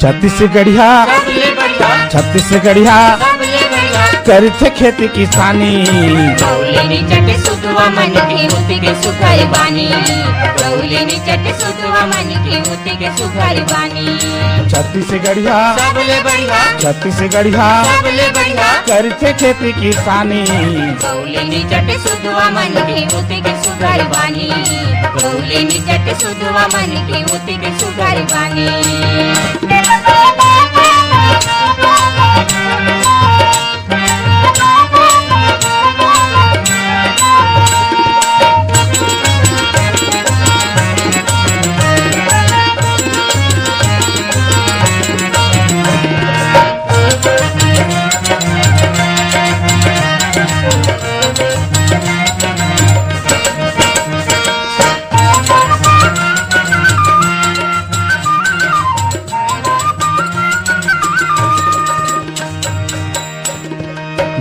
छत्तीसगढ़िया छत्तीसगढ़िया करथे खेती किसानी सुधवा मन के होती के सुखाई बानी सुधवा मन के होती के सुखाई बानी छत्तीसगढ़िया छत्तीसगढ़िया करथे खेती किसानी सुधवा मन के होती के सुखाई बानी सुधवा मन के होती के सुखाई बानी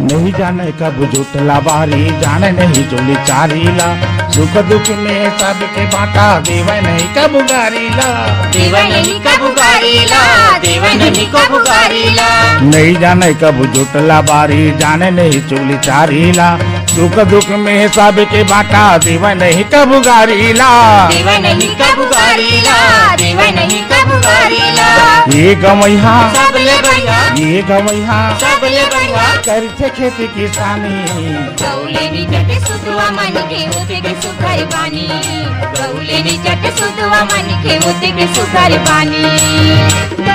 नहीं जाने कब जुटला बारी जाने नहीं जोली चारीला सुख दुख में सबके बाटा देवे नहीं कब गारीला नहीं जाने कब जुटला बारी जाने नहीं चोली चारीला सुख दुख में सबके बाटा देवे नहीं कब गारीला ये गवैया करथे खेती किसानी सुधवा मन के होते के सुखाई बानी सुधवा मन के होते के सुखाई बानी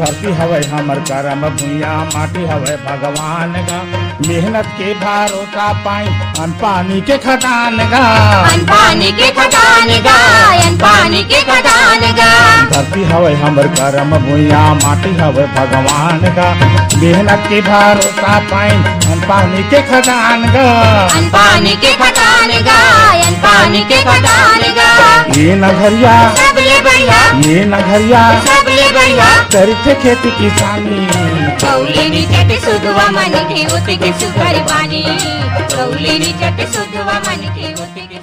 धरती हवे हमर करम भुइया माटी हवे भगवान का मेहनत के भरोसा पाई अन पानी के खदान गा धरती हवे हमर करम भुइया माटी हवे भगवान का मेहनत के भरोसा पाई अन पानी के खदान गा ये नगरिया करथे खेती किसानी सुधवा मन के होते के सुखाई बानी सुधवा मन के होते के